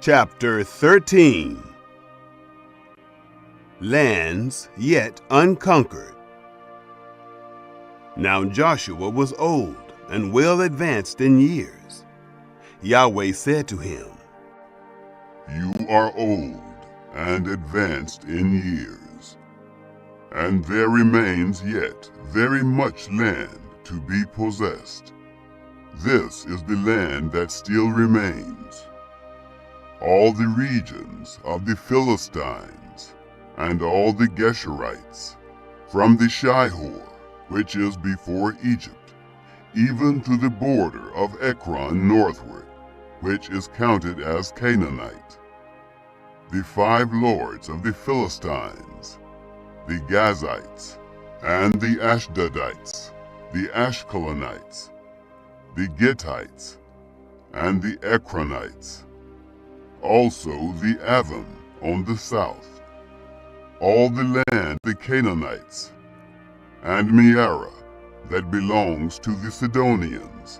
Chapter 13. Lands yet unconquered. Now Joshua was old and well advanced in years. Yahweh said to him, "You are old and advanced in years, and there remains yet very much land to be possessed. This is the land that still remains. All the regions of the Philistines and all the Geshurites, from the Shihor, which is before Egypt, even to the border of Ekron northward, which is counted as Canaanite. The 5 lords of the Philistines, the Gazites, and the Ashdodites, the Ashkelonites, the Gittites, and the Ekronites, also the Avim on the south, all the land of the Canaanites, and Meara that belongs to the Sidonians,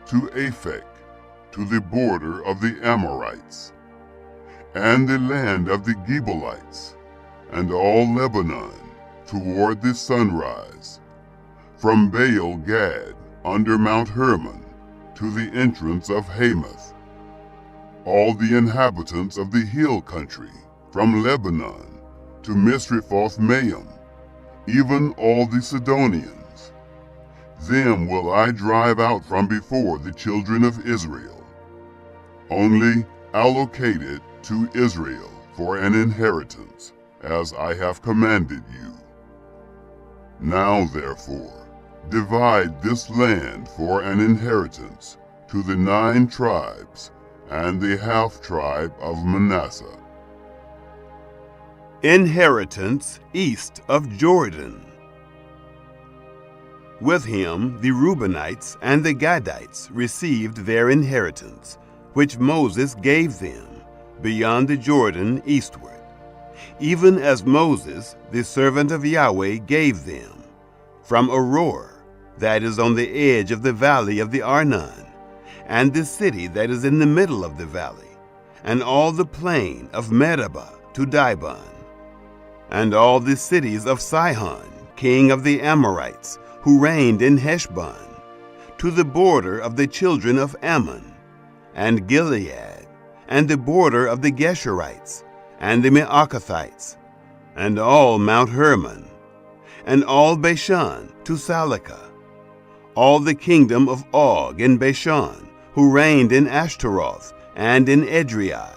to Aphek, to the border of the Amorites, and the land of the Gebalites, and all Lebanon toward the sunrise, from Baal Gad under Mount Hermon to the entrance of Hamath, all the inhabitants of the hill country, from Lebanon to Misrephoth-Maim, even all the Sidonians. Them will I drive out from before the children of Israel. Only allocate it to Israel for an inheritance, as I have commanded you. Now therefore, divide this land for an inheritance to the 9 tribes and the half-tribe of Manasseh." Inheritance east of Jordan. With him the Reubenites and the Gadites received their inheritance, which Moses gave them, beyond the Jordan eastward, even as Moses, the servant of Yahweh, gave them, from Aroer, that is on the edge of the valley of the Arnon, and the city that is in the middle of the valley, and all the plain of Medeba to Dibon, and all the cities of Sihon, king of the Amorites, who reigned in Heshbon, to the border of the children of Ammon, and Gilead, and the border of the Geshurites, and the Maacathites, and all Mount Hermon, and all Bashan to Salekah, all the kingdom of Og in Bashan, who reigned in Ashtaroth and in Edrei.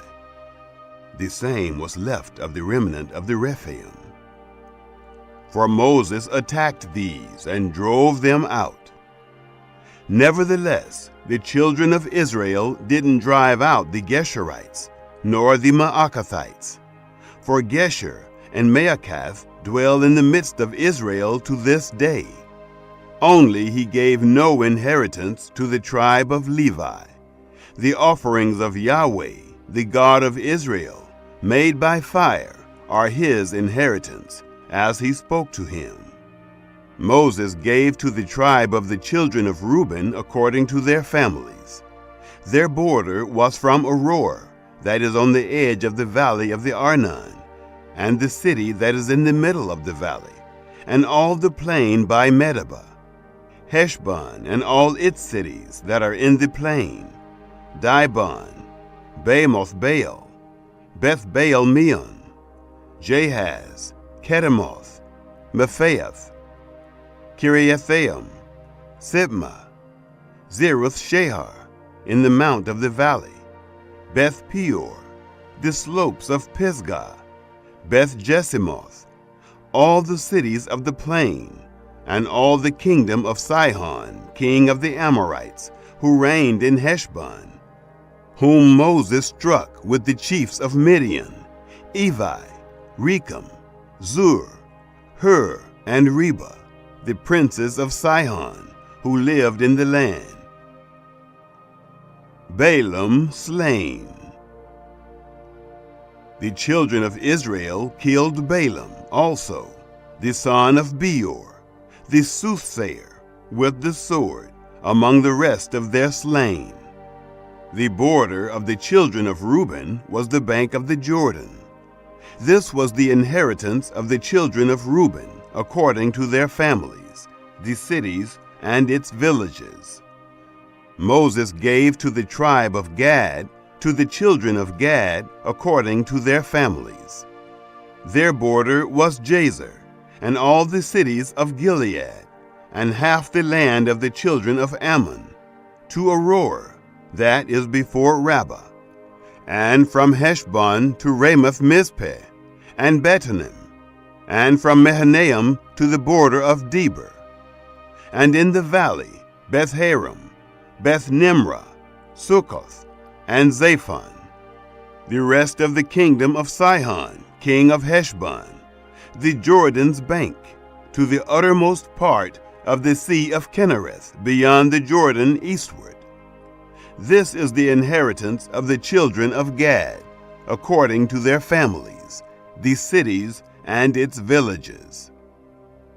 The same was left of the remnant of the Rephaim. For Moses attacked these and drove them out. Nevertheless, the children of Israel didn't drive out the Geshurites, nor the Maacathites. For Gesher and Maacath dwell in the midst of Israel to this day. Only he gave no inheritance to the tribe of Levi. The offerings of Yahweh, the God of Israel, made by fire, are his inheritance, as he spoke to him. Moses gave to the tribe of the children of Reuben according to their families. Their border was from Aroer, that is on the edge of the valley of the Arnon, and the city that is in the middle of the valley, and all the plain by Medeba, Heshbon and all its cities that are in the plain, Dibon, Bamoth Baal, Beth Baal Meon, Jahaz, Kedemoth, Mephaath, Kiriathaim, Sibmah, Zeruth Shahar, in the mount of the valley, Beth Peor, the slopes of Pisgah, Beth Jesimoth, all the cities of the plain, and all the kingdom of Sihon, king of the Amorites, who reigned in Heshbon, whom Moses struck with the chiefs of Midian, Evi, Rechem, Zur, Hur, and Reba, the princes of Sihon, who lived in the land. Balaam slain. The children of Israel killed Balaam also, the son of Beor, the soothsayer, with the sword, among the rest of their slain. The border of the children of Reuben was the bank of the Jordan. This was the inheritance of the children of Reuben, according to their families, the cities and its villages. Moses gave to the tribe of Gad, to the children of Gad, according to their families. Their border was Jazer, and all the cities of Gilead, and half the land of the children of Ammon, to Aroer, that is before Rabbah, and from Heshbon to Ramoth-Mizpeh, and Betanim, and from Mahanaim to the border of Debir, and in the valley Beth-haram, Beth-nimrah, Sukkoth, and Zaphon, the rest of the kingdom of Sihon, king of Heshbon, the Jordan's bank, to the uttermost part of the sea of Kinnereth, beyond the Jordan eastward. This is the inheritance of the children of Gad, according to their families, the cities and its villages.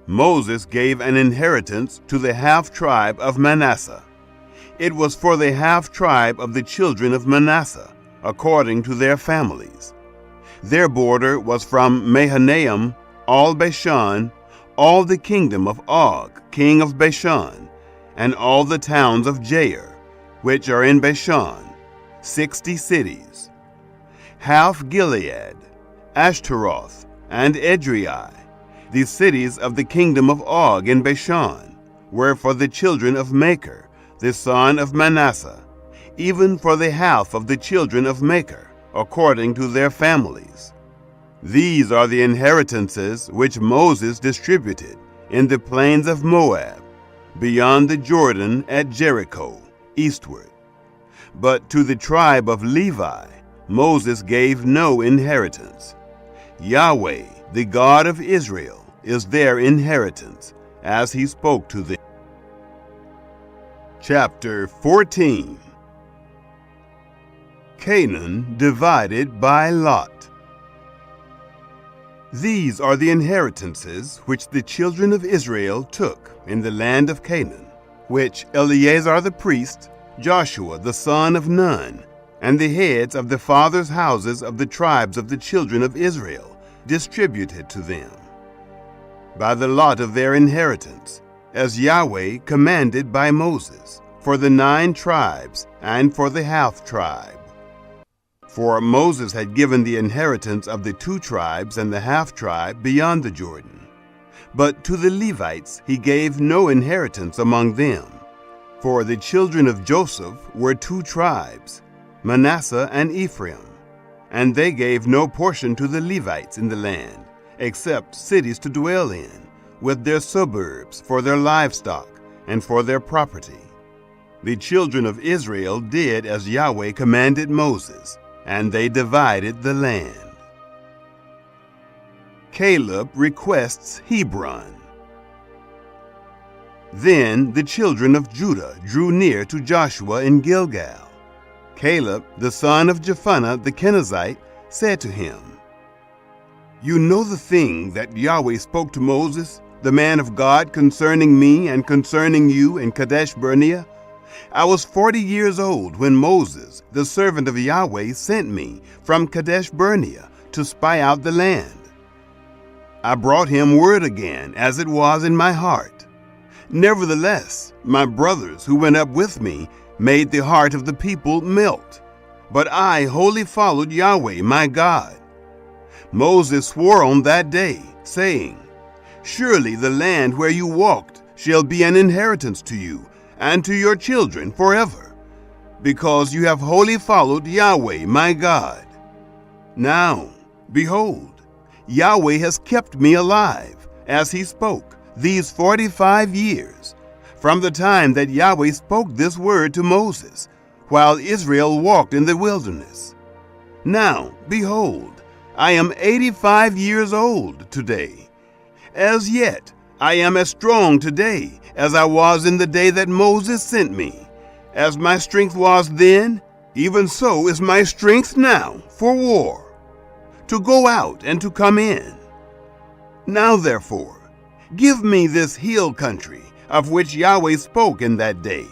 Moses gave an inheritance to the half-tribe of Manasseh. It was for the half-tribe of the children of Manasseh, according to their families. Their border was from Mahanaim, all Bashan, all the kingdom of Og, king of Bashan, and all the towns of Jair, which are in Bashan, 60 cities. Half Gilead, Ashtaroth, and Edrei, the cities of the kingdom of Og in Bashan, were for the children of Machir, the son of Manasseh, even for the half of the children of Machir, according to their families. These are the inheritances which Moses distributed in the plains of Moab, beyond the Jordan at Jericho, eastward. But to the tribe of Levi, Moses gave no inheritance. Yahweh, the God of Israel, is their inheritance, as he spoke to them. Chapter 14. Canaan divided by lot. These are the inheritances which the children of Israel took in the land of Canaan, which Eleazar the priest, Joshua the son of Nun, and the heads of the fathers' houses of the tribes of the children of Israel distributed to them, by the lot of their inheritance, as Yahweh commanded by Moses, for the 9 tribes and for the half-tribe. For Moses had given the inheritance of the 2 tribes and the half-tribe beyond the Jordan. But to the Levites he gave no inheritance among them. For the children of Joseph were 2 tribes, Manasseh and Ephraim, and they gave no portion to the Levites in the land, except cities to dwell in, with their suburbs for their livestock and for their property. The children of Israel did as Yahweh commanded Moses, and they divided the land. Caleb requests Hebron. Then the children of Judah drew near to Joshua in Gilgal. Caleb, the son of Jephunneh the Kenizzite, said to him, "You know the thing that Yahweh spoke to Moses, the man of God, concerning me and concerning you in Kadesh Barnea? I was 40 years old when Moses, the servant of Yahweh, sent me from Kadesh Barnea to spy out the land. I brought him word again, as it was in my heart. Nevertheless, my brothers who went up with me made the heart of the people melt, but I wholly followed Yahweh my God. Moses swore on that day, saying, 'Surely the land where you walked shall be an inheritance to you and to your children forever, because you have wholly followed Yahweh my God.' Now, behold, Yahweh has kept me alive, as he spoke, these 45 years, from the time that Yahweh spoke this word to Moses, while Israel walked in the wilderness. Now, behold, I am 85 years old today. As yet, I am as strong today as I was in the day that Moses sent me. As my strength was then, even so is my strength now for war, to go out and to come in. Now therefore, give me this hill country of which Yahweh spoke in that day.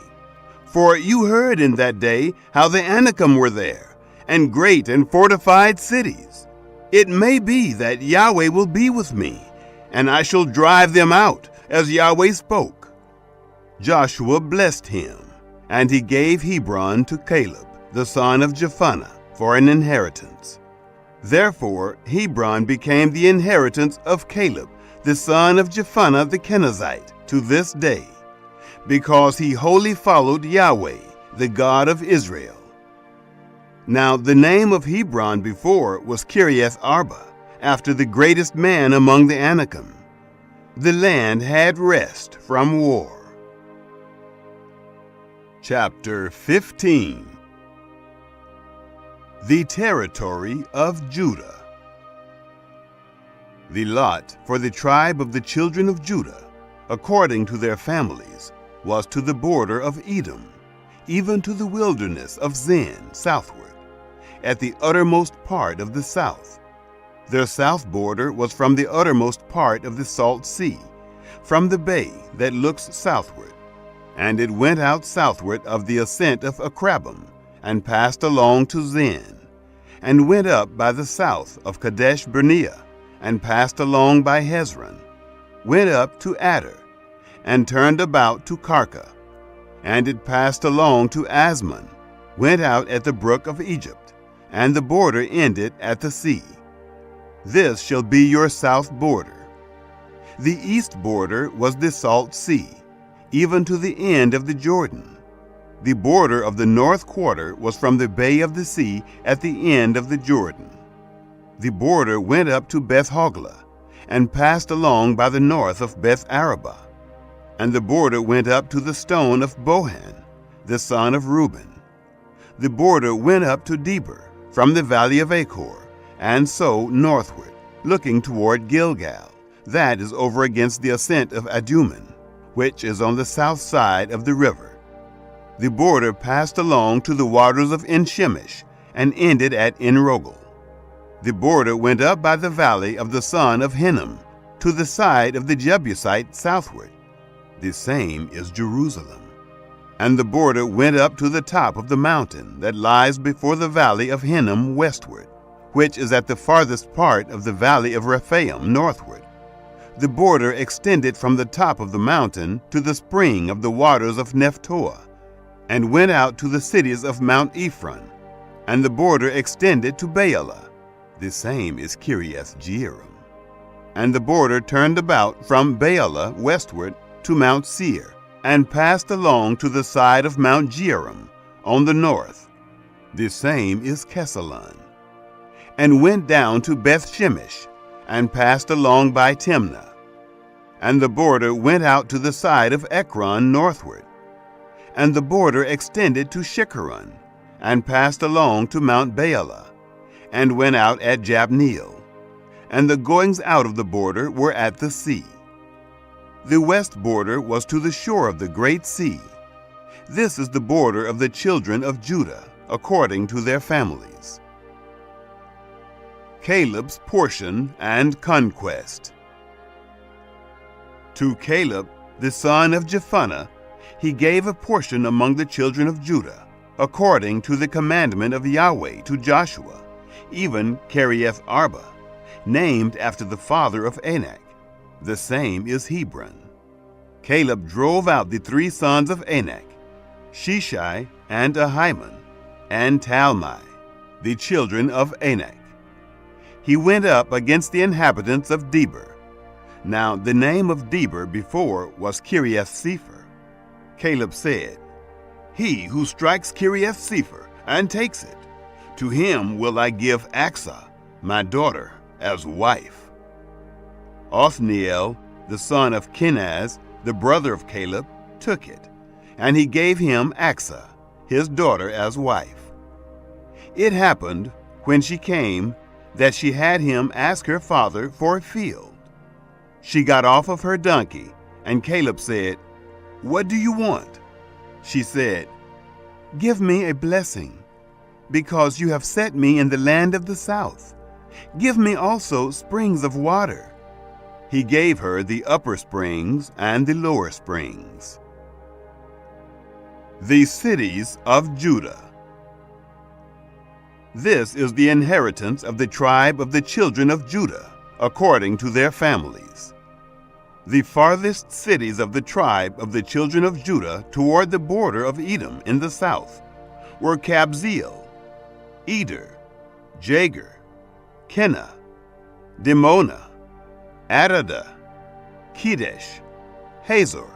For you heard in that day how the Anakim were there, and great and fortified cities. It may be that Yahweh will be with me, and I shall drive them out, as Yahweh spoke. Joshua blessed him, and he gave Hebron to Caleb, the son of Jephunneh, for an inheritance. Therefore Hebron became the inheritance of Caleb, the son of Jephunneh the Kenizzite, to this day, because he wholly followed Yahweh, the God of Israel. Now the name of Hebron before was Kiriath Arba, after the greatest man among the Anakim. The land had rest from war. Chapter 15. The territory of Judah. The lot for the tribe of the children of Judah, according to their families, was to the border of Edom, even to the wilderness of Zin southward, at the uttermost part of the south. Their south border was from the uttermost part of the Salt Sea, from the bay that looks southward, and it went out southward of the ascent of Akrabim, and passed along to Zin, and went up by the south of Kadesh Barnea, and passed along by Hezron, went up to Adar, and turned about to Karka, and it passed along to Asmon, went out at the brook of Egypt, and the border ended at the sea. This shall be your south border. The east border was the Salt Sea, even to the end of the Jordan. The border of the north quarter was from the bay of the sea at the end of the Jordan. The border went up to Beth Hoglah, and passed along by the north of Beth Arabah. And the border went up to the stone of Bohan, the son of Reuben. The border went up to Debir, from the valley of Achor, and so northward, looking toward Gilgal, that is over against the ascent of Adummim, which is on the south side of the river. The border passed along to the waters of En-Shemesh, and ended at En-Rogel. The border went up by the valley of the son of Hinnom, to the side of the Jebusite southward. The same is Jerusalem. And the border went up to the top of the mountain that lies before the valley of Hinnom westward, which is at the farthest part of the valley of Rephaim northward. The border extended from the top of the mountain to the spring of the waters of Nephtoah, and went out to the cities of Mount Ephron. And the border extended to Baalah. The same is Kiriath Jearim. And the border turned about from Baalah westward to Mount Seir, and passed along to the side of Mount Jearim on the north. The same is Kesalon. And went down to Beth Shemesh, and passed along by Timnah. And the border went out to the side of Ekron northward. And the border extended to Shikkeron, and passed along to Mount Baalah, and went out at Jabneel. And the goings out of the border were at the sea. The west border was to the shore of the great sea. This is the border of the children of Judah, according to their families. Caleb's portion and conquest. To Caleb, the son of Jephunneh, he gave a portion among the children of Judah, according to the commandment of Yahweh to Joshua, even Kiriath Arba, named after the father of Anak. The same is Hebron. Caleb drove out the 3 sons of Anak, Sheshai and Ahiman, and Talmai, the children of Anak. He went up against the inhabitants of Debir. Now the name of Debir before was Kiriath Sepher. Caleb said, He who strikes Kiriath Sepher and takes it, to him will I give Achsah, my daughter, as wife. Othniel, the son of Kenaz, the brother of Caleb, took it, and he gave him Achsah, his daughter, as wife. It happened, when she came, that she had him ask her father for a field. She got off of her donkey, and Caleb said, What do you want? She said, Give me a blessing, because you have set me in the land of the south. Give me also springs of water. He gave her the upper springs and the lower springs. The cities of Judah. This is the inheritance of the tribe of the children of Judah, according to their families. The farthest cities of the tribe of the children of Judah toward the border of Edom in the south were Kabzeel, Eder, Jagur, Kenah, Dimona, Adada, Kedesh, Hazor,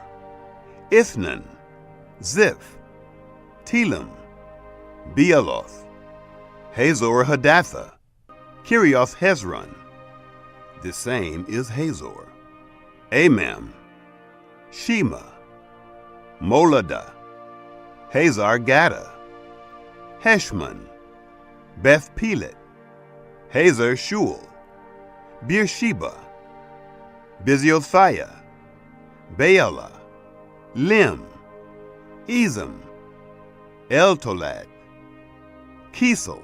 Ithnan, Ziph, Telem, Bealoth, Hazor Hadatha, Kirioth Hezron, the same is Hazor, Amam, Shema, Moladah, Hazar Gaddah, Heshmon, Beth Pelet, Hazar Shual, Beersheba, Biziothiah, Baalah, Lim, Ezem, Eltolad, Kisel,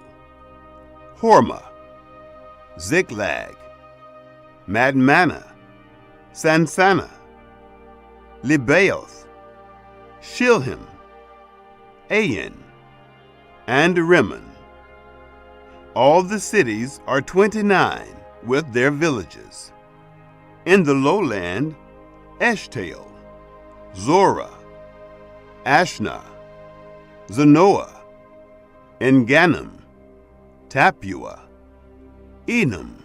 Hormah, Ziklag, Madmannah, Sansannah, Lebaoth, Shilhim, Ain, and Rimmon. All the cities are 29 with their villages. In the lowland, Eshtaol, Zorah, Ashna, Zanoah, Engannim, Tapua, Enam,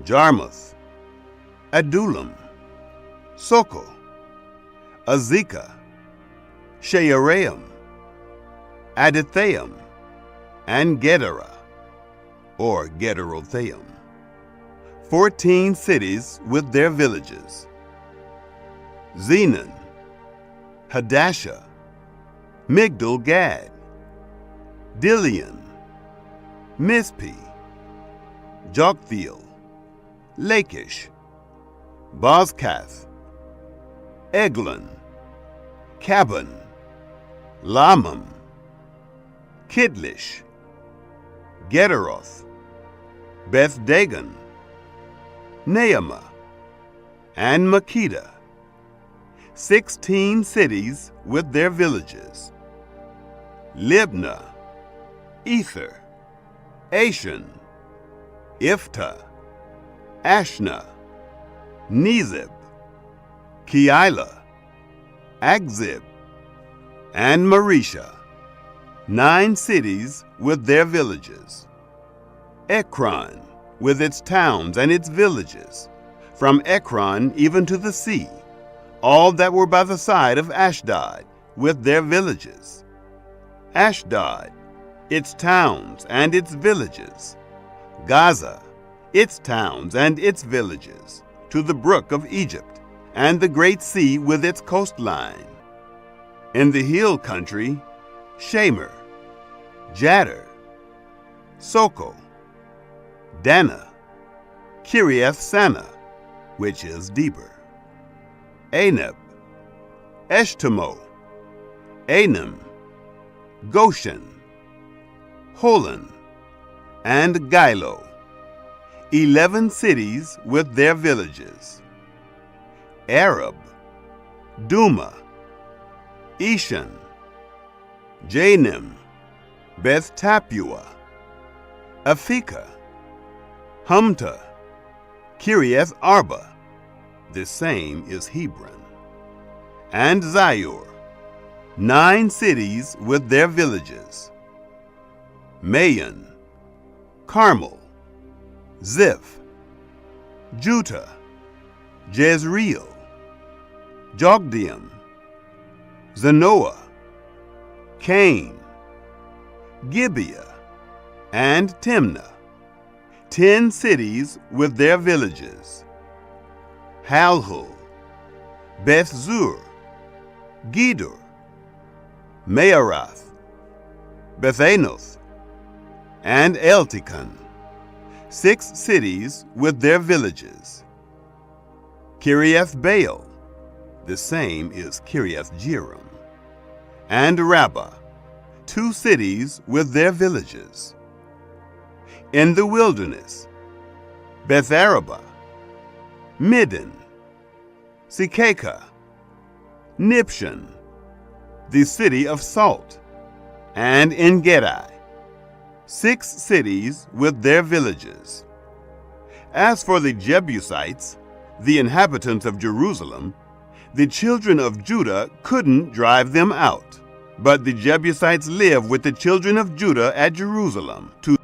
Jarmuth, Adullam, Soko, Azekah, Shearaim, Adithaim, and Gederah, or Gederothaim. 14 cities with their villages. Zenon, Hadashah, Migdal Gad, Dilion, Mizpeh, Joktheel, Lachish, Bozkath, Eglon, Cabon, Lamam, Kidlish, Gederoth, Beth Dagon, Naamah, and Makkedah. 16 cities with their villages. Libnah, Ether, Ashan, Iftah, Ashna, Nezib, Keilah, Akzib, and Maresha. 9 cities with their villages. Ekron, with its towns and its villages, from Ekron even to the sea, all that were by the side of Ashdod, with their villages. Ashdod, its towns and its villages. Gaza, its towns and its villages, to the brook of Egypt, and the great sea with its coastline. In the hill country, Shamer, Jadder, Soko, Dana, Kiriath Sanah, which is Deber, Anab, Eshtemoh, Anim, Goshen, Holon, and Gilo. 11 cities with their villages. Arab, Duma, Eshan, Janim, Beth Tapua, Aphekah, Humta, Kiriath Arba, the same is Hebron, and Zior. 9 cities with their villages. Maon, Carmel, Ziph, Juttah, Jezreel, Jogdeam, Zanoah, Cain, Gibeah, and Timnah. 10 cities with their villages. Halhul, Beth Zur, Gedor, Maarath, Bethanoth, and Eltekon. 6 cities with their villages. Kiriath Baal, the same is Kiriath Jearim, and Rabbah, 2 cities with their villages. In the wilderness, Beth Arabah, Middin, Sekakah, Nibshan, the city of salt, and En-gedi, 6 cities with their villages. As for the Jebusites, the inhabitants of Jerusalem, the children of Judah couldn't drive them out. But the Jebusites lived with the children of Judah at Jerusalem to